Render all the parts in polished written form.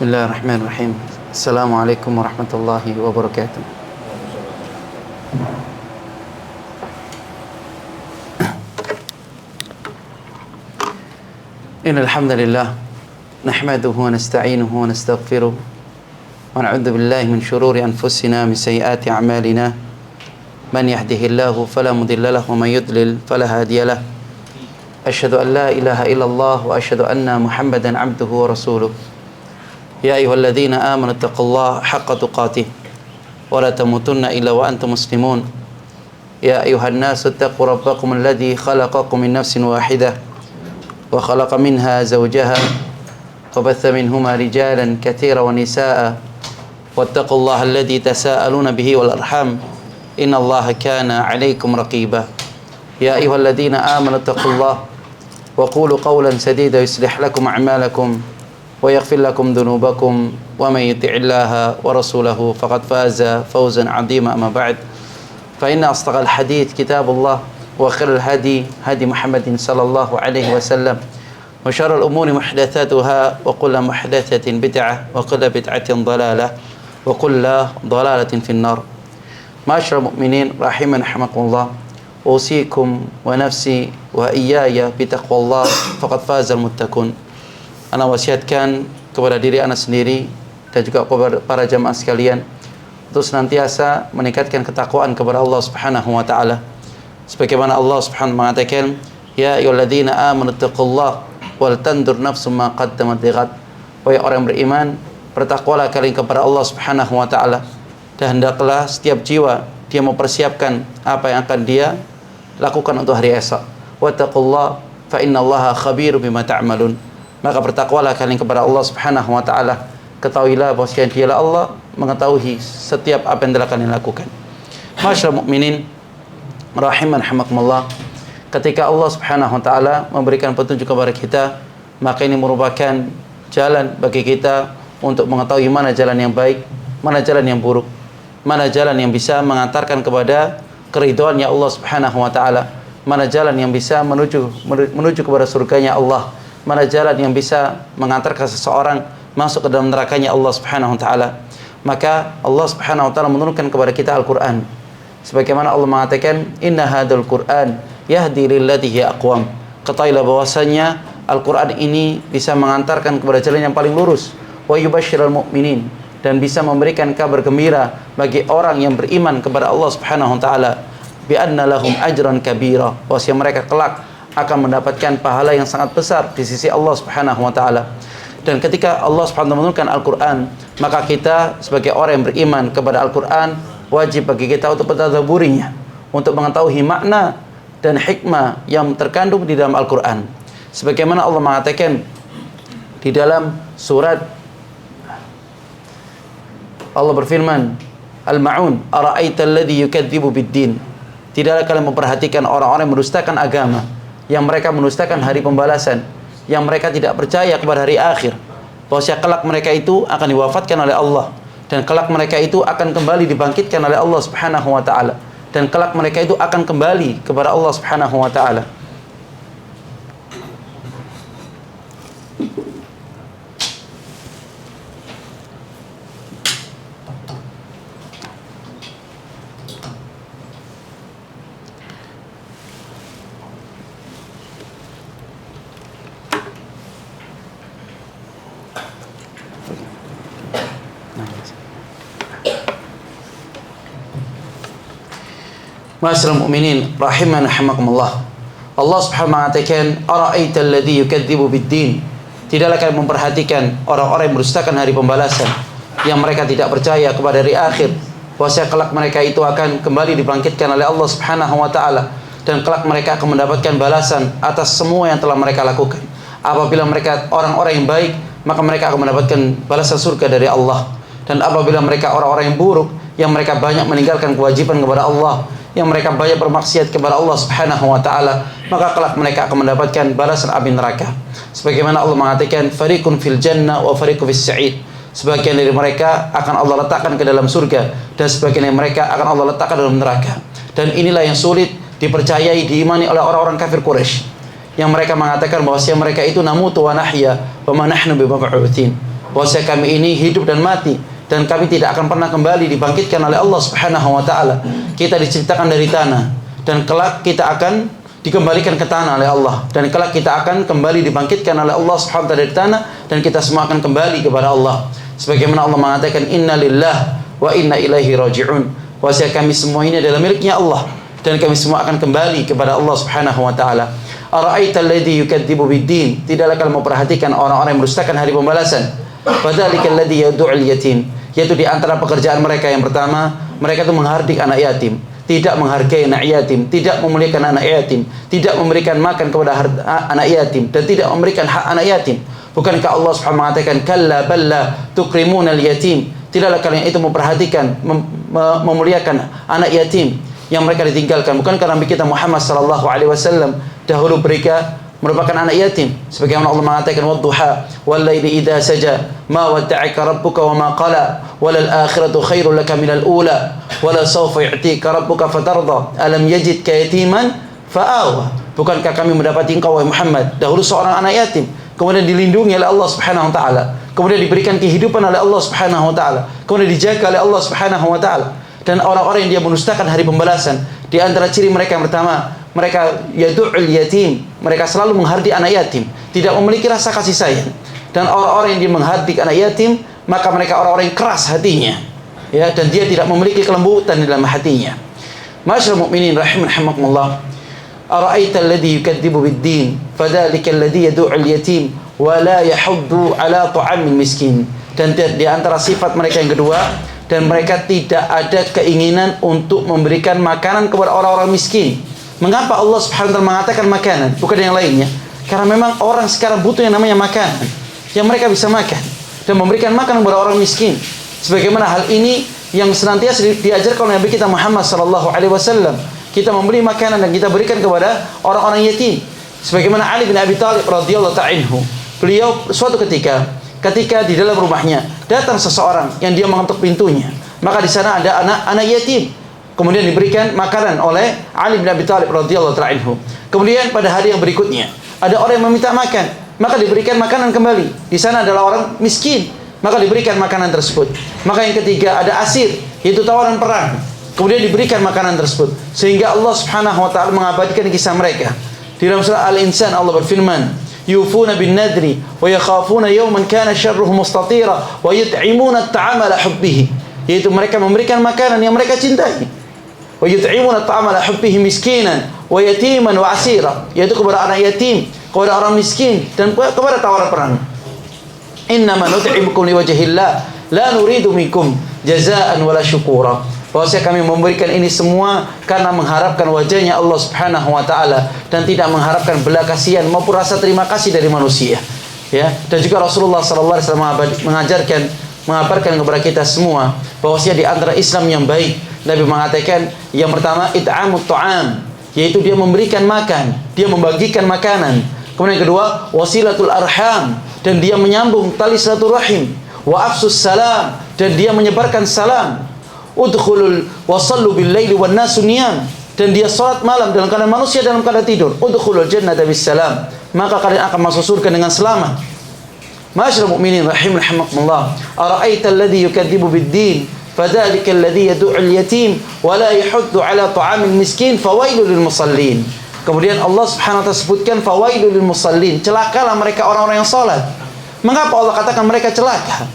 Bismillahirrahmanirrahim. Assalamualaikum warahmatullahi wabarakatuh. Innal hamdalillah nahmaduhu wa nasta'inuhu wa nastaghfiruh wa na'udzu billahi min shururi anfusina min sayyiati a'malina. Man yahdihillahu fala mudilla lahu wa man yudlil fala hadiya lahu. Asyhadu an la ilaha illallah wa asyhadu anna Muhammadan 'abduhu wa rasuluh. Ya ayyuhalladzina amanu taqullaha haqqa tuqatih wa la tamutunna illa wa antum muslimun. Ya ayyuhan nasu taqu rabbakum alladzi khalaqakum min nafsin wahidah wa khalaqa minha zawjaha wa batha minhuma rijalan katsiran wa nisaa'a wattaqullaha alladzi tasaaluna bihi wal arham innallaha kana 'alaykum raqiba. Ya ayyuhalladzina amanu taqullaha wa qulu qawlan sadida yuslih lakum a'malakum wa yaghfir lakum dhunubakum wa man yuti'illaha wa rasulahu faqad faza fawzan 'azima. Amma ba'd, fa inna asdaqal hadits kitabullah wa khairal hadi hadi Muhammadin sallallahu alaihi wasallam wa syarrul umuri muhdatsatuha wa kullu muhdatsatin bid'ah wa kullu bid'atin dhalalah wa kullu dhalalatin finnar. Ma'asyiral mu'minin rahiman rahimakumullah, usikum wa nafsi wa iyaya bitaqwallah faqad fazal muttaqun. Ana wasiatkan kepada diri ana sendiri dan juga kepada para jamaah sekalian untuk senantiasa meningkatkan ketakwaan kepada Allah Subhanahu wa taala. Sebagaimana Allah Subhanahu mengatakan, ya ayyuhalladzina amanu taqullaha wal tandur nafsum ma qaddamat lighad. Wahai orang beriman, bertakwalah kalian kepada Allah Subhanahu wa taala, dan hendaklah setiap jiwa dia mempersiapkan apa yang akan dia lakukan untuk hari esok. Wattaqullaha fa innallaha khabirum bima ta'malun. Maka bertakwalah kalian kepada Allah Subhanahu wa taala. Ketahuilah bahwa dialah Allah mengetahui setiap apa yang telah kalian lakukan. Masyaallah mukminin rahiman rahimakumullah, ketika Allah Subhanahu wa taala memberikan petunjuk kepada kita, maka ini merupakan jalan bagi kita untuk mengetahui mana jalan yang baik, mana jalan yang buruk, mana jalan yang bisa mengantarkan kepada keridhaannya Allah Subhanahu wa taala, mana jalan yang bisa menuju kepada surganya Allah, mana jalan yang bisa mengantarkan seseorang masuk ke dalam nerakanya Allah Subhanahu wa taala. Maka Allah Subhanahu wa taala menurunkan kepada kita Al-Qur'an. Sebagaimana Allah mengatakan, "Inna hadzal Qur'an yahdi lillati hiya aqwam." Ketahuilah bahwasanya Al-Qur'an ini bisa mengantarkan kepada jalan yang paling lurus. Wa yubashsyiral mu'minin, dan bisa memberikan kabar gembira bagi orang yang beriman kepada Allah Subhanahu wa taala, bi anna lahum ajran kabira, bahwasanya mereka kelak akan mendapatkan pahala yang sangat besar di sisi Allah Subhanahu wa taala. Dan ketika Allah Subhanahu wa taala menurunkan Al-Qur'an, maka kita sebagai orang yang beriman kepada Al-Qur'an wajib bagi kita untuk mentadabburinya, untuk mengetahui makna dan hikmah yang terkandung di dalam Al-Qur'an. Sebagaimana Allah mengatakan di dalam surat, Allah berfirman, Al-Ma'un, ara'aita alladhi yukadzibu bid-din. Tidaklah kalian memperhatikan orang-orang yang mendustakan agama, yang mereka mendustakan hari pembalasan, yang mereka tidak percaya kepada hari akhir, bahwa kelak mereka itu akan diwafatkan oleh Allah, dan kelak mereka itu akan kembali dibangkitkan oleh Allah Subhanahu wa taala, dan kelak mereka itu akan kembali kepada Allah Subhanahu wa taala. Ma'asyiral mu'minin rahiman rahimakumullah, Allah Subhanahu mengatakan, ara'aita alladhi yukadzibu bid-din. Tidaklah kalian memperhatikan orang-orang yang mendustakan hari pembalasan, yang mereka tidak percaya kepada hari akhir, bahwa kelak mereka itu akan kembali dibangkitkan oleh Allah Subhanahu wa taala, dan kelak mereka akan mendapatkan balasan atas semua yang telah mereka lakukan. Apabila mereka orang-orang yang baik, maka mereka akan mendapatkan balasan surga dari Allah. Dan apabila mereka orang-orang yang buruk, yang mereka banyak meninggalkan kewajiban kepada Allah, yang mereka banyak bermaksiat kepada Allah Subhanahu wa taala, maka kelak mereka akan mendapatkan balasan api neraka. Sebagaimana Allah mengatakan, fariqun fil jannah wa fariqun fis sa'id. Sebagian dari mereka akan Allah letakkan ke dalam surga, dan sebagian dari mereka akan Allah letakkan dalam neraka. Dan inilah yang sulit dipercayai, diimani oleh orang-orang kafir Quraisy, yang mereka mengatakan bahwa mereka itu namutu wa nahya wa ma nahnu bimab'utsin. bahwasanya kami ini hidup dan mati, dan kami tidak akan pernah kembali dibangkitkan oleh Allah Subhanahu wa taala. Kita diciptakan dari tanah, dan kelak kita akan dikembalikan ke tanah oleh Allah, dan kelak kita akan kembali dibangkitkan oleh Allah Subhanahu wa taala dari tanah, dan kita semua akan kembali kepada Allah. Sebagaimana Allah mengatakan inna lillah wa inna ilaihi raji'un, bahwasanya kami semua ini adalah miliknya Allah, dan kami semua akan kembali kepada Allah Subhanahu wa taala. Ara'aital ladzi yukadzibu biddin, tidaklah kalian memperhatikan orang-orang yang mendustakan hari pembalasan. Fadzalikal ladzi yad'ul yatim, yaitu di antara pekerjaan mereka yang pertama, mereka itu menghardik anak yatim, tidak menghargai anak yatim, tidak memuliakan anak yatim, tidak memberikan makan kepada anak yatim, dan tidak memberikan hak anak yatim. Bukankah Allah Subhanahu wa taala mengatakan kalla balla tukrimunal yatim, tidaklah kalian itu memperhatikan memuliakan anak yatim yang mereka ditinggalkan. Bukankah Nabi kita Muhammad sallallahu alaihi wasallam dahulu mereka merupakan anak yatim, sebagaimana Allah mengatakan wadduha wal laili idza saja ma wadda'aka rabbuka wa ma qala walal akhiratu khairul laka minal ula wala sawfa yu'tika rabbuka fatarda alam yajidka yatiman fa'awa. Bukankah kami mendapati engkau wahai Muhammad dahulu seorang anak yatim, kemudian dilindungi oleh Allah Subhanahu wa taala, kemudian diberikan kehidupan oleh Allah Subhanahu wa taala, kemudian dijaga oleh Allah Subhanahu wa taala. Dan orang-orang yang dia mendustakan hari pembalasan, di antara ciri mereka yang pertama, mereka yadu'ul yatim, mereka selalu menghardik anak yatim, tidak memiliki rasa kasih sayang. Dan orang-orang yang dia menghardik anak yatim, maka mereka orang-orang yang keras hatinya, ya, dan dia tidak memiliki kelembutan di dalam hatinya. Ma'asyiral mu'minin rahimakumullah, ara'aital ladzi yukadzibu biddin fadzalikal ladzi yadu'ul yatim wa la yahuddu ala ta'amil miskin. Dan di antara sifat mereka yang kedua, dan mereka tidak ada keinginan untuk memberikan makanan kepada orang-orang miskin. Mengapa Allah Subhanahu wa taala mengatakan makanan, bukan yang lainnya? Karena memang orang sekarang butuh yang namanya makanan yang mereka bisa makan, dan memberikan makanan kepada orang miskin. Sebagaimana hal ini yang senantiasa diajarkan oleh Nabi kita Muhammad sallallahu alaihi wasallam. Kita memberi makanan dan kita berikan kepada orang-orang yatim. Sebagaimana Ali bin Abi Thalib radhiyallahu ta'ala anhu, beliau suatu ketika di dalam rumahnya datang seseorang yang dia mengetuk pintunya, maka di sana ada anak yatim, kemudian diberikan makanan oleh Ali bin Abi Thalib radhiyallahu ta'ala anhu. Kemudian pada hari yang berikutnya ada orang yang meminta makan, maka diberikan makanan kembali. Di sana adalah orang miskin, maka diberikan makanan tersebut. Maka yang ketiga ada asir, yaitu tawanan perang, kemudian diberikan makanan tersebut. Sehingga Allah Subhanahu wa taala mengabadikan kisah mereka. Di dalam surah Al-Insan Allah berfirman, yufuna bin nadri wa yakhafuna yawman kana syarruhu mustatira wa yut'imuna at-ta'ama ala hubbihi, yaitu mereka memberikan makanan yang mereka cintai. Wa yut'imuna at-ta'ama ala hubbihi miskinan wa yatiman wa asira, yaitu kepada anak yatim, kepada orang miskin, dan kepada tawanan perang. Innama nut'imukum liwajhillah la nuridu minkum jazaa'an wala syukura, bahwasanya kami memberikan ini semua karena mengharapkan wajahnya Allah Subhanahu wa taala, dan tidak mengharapkan belas kasihan maupun rasa terima kasih dari manusia, ya. Dan juga Rasulullah sallallahu alaihi wasallam mengabarkan kepada kita semua bahwasanya di antara Islam yang baik, Nabi mengatakan yang pertama it'amut ta'am, yaitu dia memberikan makan, dia membagikan makanan. Kemudian yang kedua wasilatul arham, dan dia menyambung tali silaturahim. Wa afsus salam, dan dia menyebarkan salam. Udkhulul wasallu bil laili wan nasu niyam, dan dia salat malam dalam keadaan manusia dalam keadaan tidur. Udkhulul jannata bis salam, maka kalian akan masuk surga dengan selamat. Ma'asyiral mu'minin rahimakumullah, ara'aital ladzi yukadzibu biddin fadzalikal ladzi yad'ul yatim wa la yahuddu ala ta'amil miskin fawailul lil musallin. Kemudian Allah Subhanahu wa taala sebutkan fawailul lil musallin, celakalah mereka orang-orang yang salat. Mengapa Allah katakan mereka celaka?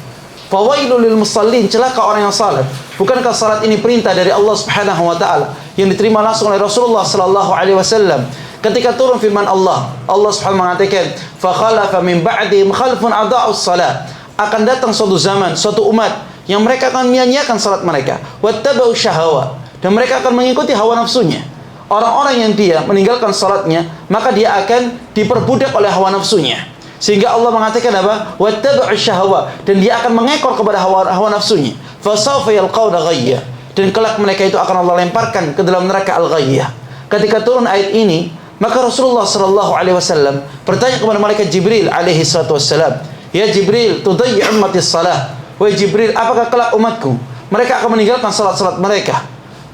Fawailul lil musallin, celaka orang yang salat. Bukankah salat ini perintah dari Allah Subhanahu wa taala yang diterima langsung oleh Rasulullah sallallahu alaihi wasallam? Ketika turun firman Allah Subhanahu mengatakan, "Fa khalafa min ba'dihim khalfun adaa'us shalah." Akan datang suatu zaman, suatu umat yang mereka akan menyia-nyiakan salat mereka, wattaba'u syahawat, dan mereka akan mengikuti hawa nafsunya. Orang-orang yang dia meninggalkan salatnya, maka dia akan diperbudak oleh hawa nafsunya. Sehingga Allah mengatakan apa? Wattaba'u syahawat, dan dia akan mengekor kepada hawa nafsunya. Fasawfa yalqawna ghayya, dan kelak mereka itu akan Allah lemparkan ke dalam neraka al-ghayyah. Ketika turun ayat ini, maka Rasulullah sallallahu alaihi wasallam bertanya kepada malaikat Jibril alaihi salatu wassalam, "Ya Jibril, tudayyi ummati shalah." Wahai Jibril, apakah kelak umatku mereka akan meninggalkan salat-salat mereka?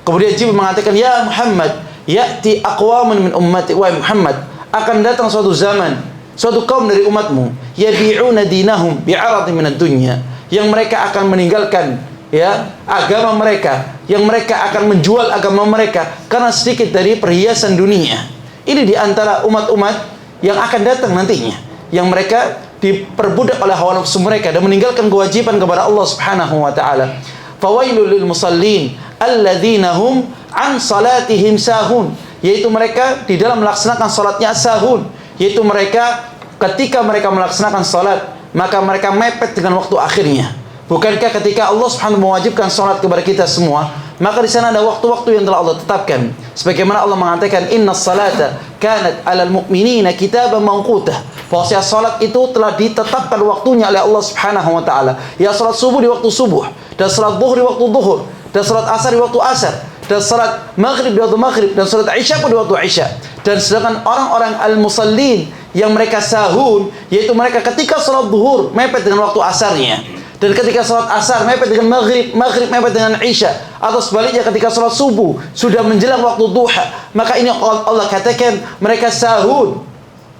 Kemudian Jibril mengatakan, "Ya Muhammad, ya'ti aqwamun min ummati." Wahai Muhammad, akan datang suatu zaman suatu kaum dari umatmu, yabi'una dinahum bi'aradin minad dunya, yang mereka akan meninggalkan agama mereka, yang mereka akan menjual agama mereka karena sedikit dari perhiasan dunia. Ini di antara umat-umat yang akan datang nantinya, yang mereka diperbudak oleh hawa nafsu mereka dan meninggalkan kewajiban kepada Allah Subhanahu wa taala. Fawailul lil musallin alladzina hum an salatihim sahun, yaitu mereka di dalam melaksanakan salatnya sahun, yaitu mereka ketika mereka melaksanakan salat maka mereka mepet dengan waktu akhirnya. Bukankah ketika Allah Subhanahu mewajibkan salat kepada kita semua, maka di sana ada waktu-waktu yang telah Allah tetapkan. Sebagaimana Allah mengatakan, "Innas salata kanat 'alal mu'minina kitaban mawqutah." Bahwasanya salat itu telah ditetapkan waktunya oleh Allah Subhanahu wa taala. Ya, salat subuh di waktu subuh, dan salat zuhur di waktu zuhur, dan salat asar di waktu asar, dan salat maghrib di waktu maghrib, dan salat isya pun di waktu isya. Dan sedangkan orang-orang al-musallin yang mereka sahun, yaitu mereka ketika salat zuhur mepet dengan waktu asarnya, dan ketika salat asar mepet dengan maghrib, maghrib mepet dengan isya, atau sebaliknya ketika salat subuh sudah menjelang waktu duha, maka ini Allah katakan mereka sahun,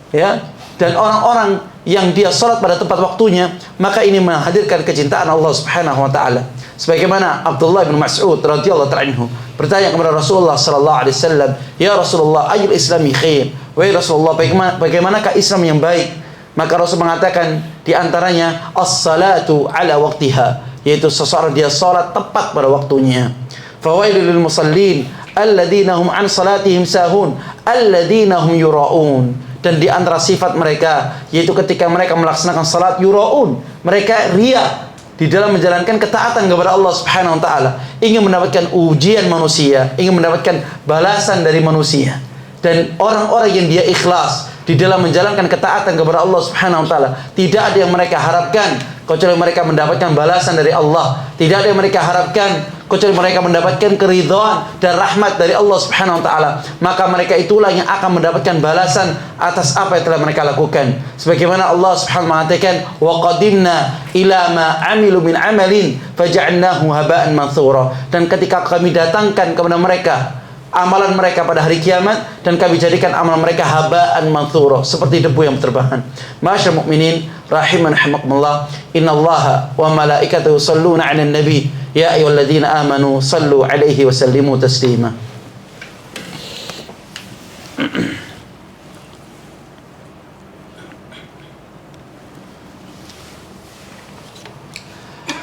ya. Dan orang-orang yang dia salat pada tepat waktunya, maka ini menghadirkan kecintaan Allah Subhanahu wa taala. Sebagaimana Abdullah bin Mas'ud radhiyallahu ta'ala anhu bertanya kepada Rasulullah sallallahu alaihi wasallam, "Ya Rasulullah, ayyul islami khair?" Wahai Rasulullah, bagaimanakah Islam yang baik? Maka Rasul mengatakan di antaranya as-salatu ala waqtiha, yaitu seseorang dia salat tepat pada waktunya. Fawailul lil musallin alladzina hum an salatihim sahun alladzina hum yura'un. Dan di antara sifat mereka, yaitu ketika mereka melaksanakan salat yura'un, mereka riya di dalam menjalankan ketaatan kepada Allah Subhanahu wa taala, ingin mendapatkan ujian manusia, ingin mendapatkan balasan dari manusia. Dan orang-orang yang dia ikhlas di dalam menjalankan ketaatan kepada Allah Subhanahu wa taala, tidak ada yang mereka harapkan kecuali mereka mendapatkan balasan dari Allah. Tidak ada yang mereka harapkan kecuali mereka mendapatkan keridhaan dan rahmat dari Allah Subhanahu wa taala. Maka mereka itulah yang akan mendapatkan balasan atas apa yang telah mereka lakukan. Sebagaimana Allah Subhanahu wa taala mengatakan, "Wa qadimna ila ma 'amilu min 'amalin faja'alnahu haba'an manthura." Dan ketika kami datangkan kepada mereka amalan mereka pada hari kiamat, dan kami jadikan amalan mereka haba'an manthura, seperti debu yang berterbangan. Ma'asyiral mukminin rahiman rahimakumullah, innallaha wa malaikatahu yusholluna 'alan nabi ya ayyuhalladzina amanu sallu 'alaihi wa sallimu taslima.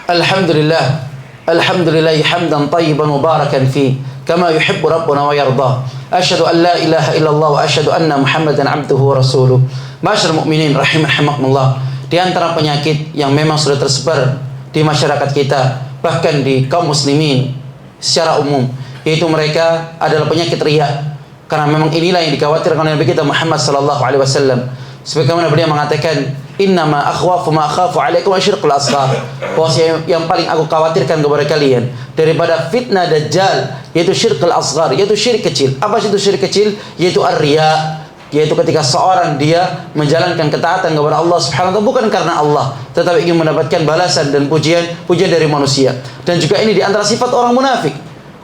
Alhamdulillah, alhamdulillahi hamdan tayyiban mubarakan fi kama yuhibbu rabbuna wa yarda. Asyhadu an la ilaha illallah wa asyhadu anna Muhammadan 'abduhu wa rasuluh. Ma'asyiral mukminin rahimakumullah, di antara penyakit yang memang sudah tersebar di masyarakat kita, bahkan di kaum muslimin secara umum, yaitu mereka adalah penyakit riya. Karena memang inilah yang dikhawatirkan oleh Nabi kita Muhammad sallallahu alaihi wasallam. Sebagaimana beliau mengatakan, "Innama akhwafu ma akhafu 'alaikum asyirkul asghar." Bahwasanya yang paling aku khawatirkan kepada kalian daripada fitnah dajjal, yaitu syirkul asghar, yaitu syirik kecil. Apa itu syirik kecil? Yaitu ar-riya, yaitu ketika seorang dia menjalankan ketaatan kepada Allah Subhanahu wa taala bukan karena Allah, tetapi ingin mendapatkan balasan dan pujian dari manusia. Dan juga ini di antara sifat orang munafik.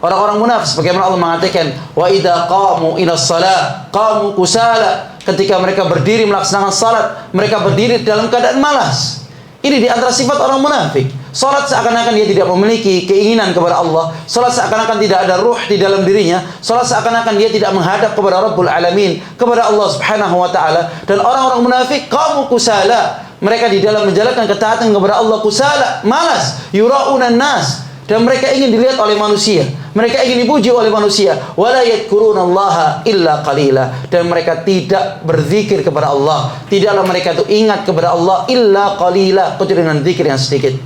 Orang-orang munafik, sebagaimana Allah mengatakan, "Wa idza qamu ila shalah qamu kusala." Ketika mereka berdiri melaksanakan salat, mereka berdiri dalam keadaan malas. Ini di antara sifat orang munafik. Salat seakan-akan dia tidak memiliki keinginan kepada Allah. Salat seakan-akan tidak ada ruh di dalam dirinya. Salat seakan-akan dia tidak menghadap kepada Rabbul Alamin, kepada Allah Subhanahu wa taala. Dan orang-orang munafik qamu kusala. Mereka di dalam menjalankan ketaatan kepada Allah kusala, malas, yura'unan nas. Dan mereka ingin dilihat oleh manusia, mereka ingin dipuji oleh manusia. Wala yadhkurunallaha illa qalila. Dan mereka tidak berzikir kepada Allah, tidaklah mereka itu ingat kepada Allah illa qalila, kecuali dengan zikir yang sedikit.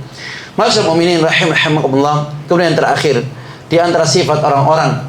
Ma'asyiral mukminin rahimakumullah. Kemudian yang terakhir, di antara sifat orang-orang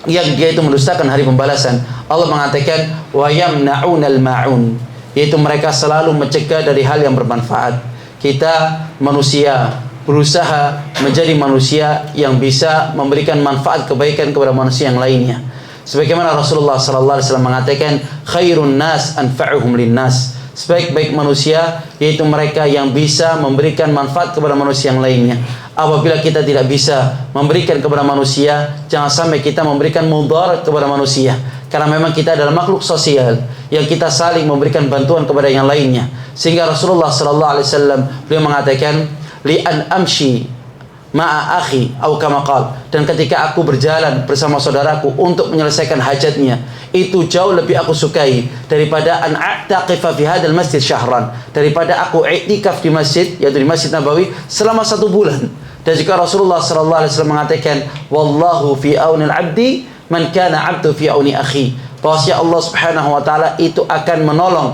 yang dia itu mendustakan hari pembalasan, Allah mengatakan wa yamna'unal ma'un, yaitu mereka selalu mencegah dari hal yang bermanfaat. Kita manusia berusaha menjadi manusia yang bisa memberikan manfaat kebaikan kepada manusia yang lainnya. Sebagaimana Rasulullah sallallahu alaihi wasallam mengatakan, khairun nas anfa'uhum linnas. Sebaik-baik manusia yaitu mereka yang bisa memberikan manfaat kepada manusia yang lainnya. Apabila kita tidak bisa memberikan kepada manusia, jangan sampai kita memberikan mudarat kepada manusia. Karena memang kita adalah makhluk sosial yang kita saling memberikan bantuan kepada yang lainnya. Sehingga Rasulullah sallallahu alaihi wasallam beliau mengatakan, li an amshi ma'a akhi atau kama qala, dan ketika aku berjalan bersama saudaraku untuk menyelesaikan hajatnya, itu jauh lebih aku sukai daripada an a'taqifa fi hadzal masjid syahran, daripada aku i'tikaf di masjid, yaitu di Masjid Nabawi selama 1 bulan. Dan jika Rasulullah sallallahu alaihi wasallam mengatakan, wallahu fi aunil 'abdi man kana 'abdu fi auni akhi, bahwasanya Allah Subhanahu wa taala itu akan menolong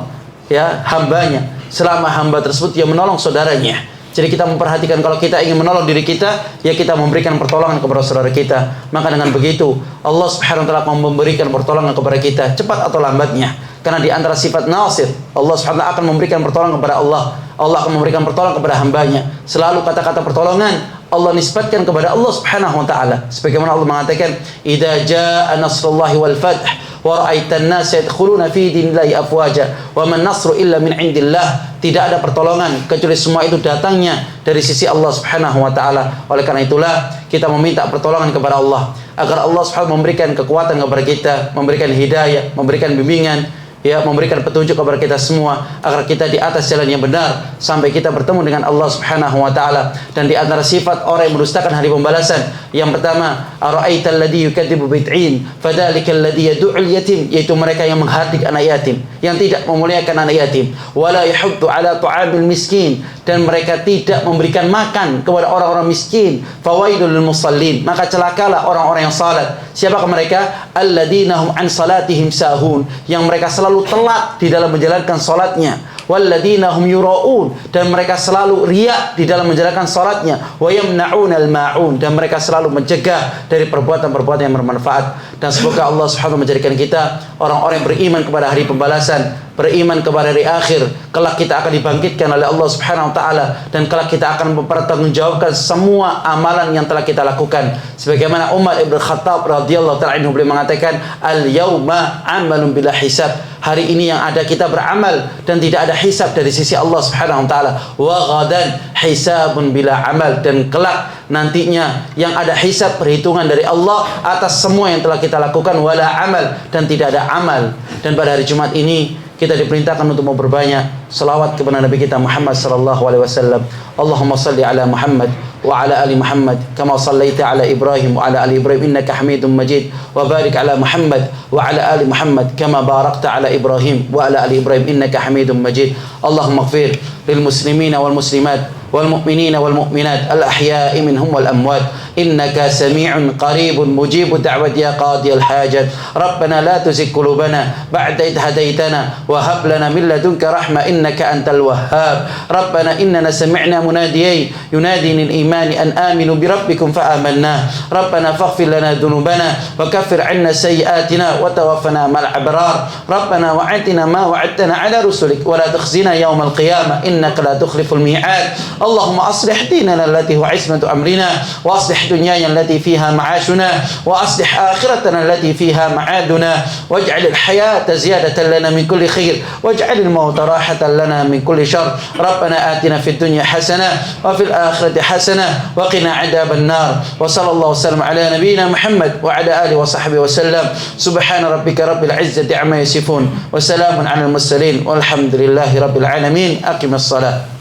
ya hambanya selama hamba tersebut yang menolong saudaranya. Jadi kita memperhatikan, kalau kita ingin menolong diri kita, ya kita memberikan pertolongan kepada saudara kita. Maka dengan begitu Allah Subhanahu wa taala akan memberikan pertolongan kepada kita cepat atau lambatnya. Karena di antara sifat nasir, Allah Subhanahu wa taala akan memberikan pertolongan kepada Allah. Allah akan memberikan pertolongan kepada hambanya. Selalu kata-kata pertolongan Allah nisbatkan kepada Allah Subhanahu wa taala. Sebagaimana Allah mengatakan, "Idza jaa nasrullahi wal fath wa ra'aitan nas yadkhuluna fi dinillahi afwaja wa man nasru illa min indillah." Tidak ada pertolongan kecuali semua itu datangnya dari sisi Allah Subhanahu wa taala. Oleh karena itulah kita meminta pertolongan kepada Allah agar Allah Subhanahu memberikan kekuatan kepada kita, memberikan hidayah, memberikan bimbingan, ya, memberikan petunjuk kepada kita semua agar kita di atas jalan yang benar sampai kita bertemu dengan Allah Subhanahu wa taala. Dan di antara sifat orang yang mendustakan hari pembalasan, yang pertama, ara'aital ladzi yukadzibu bid'in fadzalikal ladzi yad'ul yatim, yaitu mereka yang menghardik anak yatim, yang tidak memuliakan anak yatim, wala yahuddu ala ta'amil miskin, dan mereka tidak memberikan makan kepada orang-orang miskin, fawaidul lil musallin, maka celakalah orang-orang yang salat. Siapakah mereka? Alladzina hum an salatihim sahun, yang mereka selalu telat di dalam menjalankan salatnya. Walladzina hum yura'un, dan mereka selalu riya di dalam menjalankan salatnya. Wa yamna'unal ma'un, dan mereka selalu mencegah dari perbuatan-perbuatan yang bermanfaat. Dan semoga Allah Subhanahu menjadikan kita orang-orang yang beriman kepada hari pembalasan, beriman kepada hari akhir. Kelak kita akan dibangkitkan oleh Allah Subhanahu wa taala, dan kelak kita akan mempertanggungjawabkan semua amalan yang telah kita lakukan. Sebagaimana Umar Ibn Khattab radhiyallahu ta'ala anhu beliau mengatakan, al-yauma amalun bila hisab, hari ini yang ada kita beramal dan tidak ada hisab dari sisi Allah Subhanahu wa taala. Wa ghadan hisabun bila amal, dan kelak nantinya yang ada hisab, perhitungan dari Allah atas semua yang telah kita lakukan, wala amal, dan tidak ada amal. Dan pada hari Jumat ini kita diperintahkan untuk memperbanyak salawat kepada Nabi kita Muhammad sallallahu alaihi wasallam. Allahumma salli ala Muhammad wa ala ali Muhammad kama sallaita ala Ibrahim wa ala ali Ibrahim innaka Hamidum Majid, wa barik ala Muhammad wa ala ali Muhammad kama barakta ala Ibrahim wa ala ali Ibrahim innaka Hamidum Majid. Allahumma ighfir lil muslimina wal muslimat wal mu'minina wal mu'minat al ahya'i minhum wal amwat innaka sami'un qaribun mujibud da'wati ya qadiyal hajat. Rabbana la tuzigh qulubana ba'da idh hadaytana wa hab lana min ladunka rahmah innaka antal wahhab. Rabbana innana sami'na munadiyan yunadi lil iman an aminu bi rabbikum fa amanna. Rabbana faghfir lana dhunubana wa kaffir 'anna sayyi'atina wa tawaffana ma'al abrar. Rabbana wa'atina ma wa'adtana 'ala rusulik wa la tukhzina yawmal qiyamah innaka la tukhliful mi'ad. Allahumma aslih dinana allati huwa 'ismatu amrina wa aslih dunyana allati fiha ma'ashuna wa aslih akhiratana allati fiha ma'aduna waj'al al-hayata ziyadatan lana min kulli khair waj'al al-mauta rahatan lana min kulli shar. Rabbana atina fid dunya hasanah wa fil akhirati hasanah wa qina 'adzaban nar. Wa sallallahu wasallam ala nabiyyina Muhammad wa ala alihi wa sahbihi wasallam. Subhana rabbika rabbil izzati amma yasifun wa salamun 'alal mursalin walhamdulillahi rabbil alamin. Aqimus salat.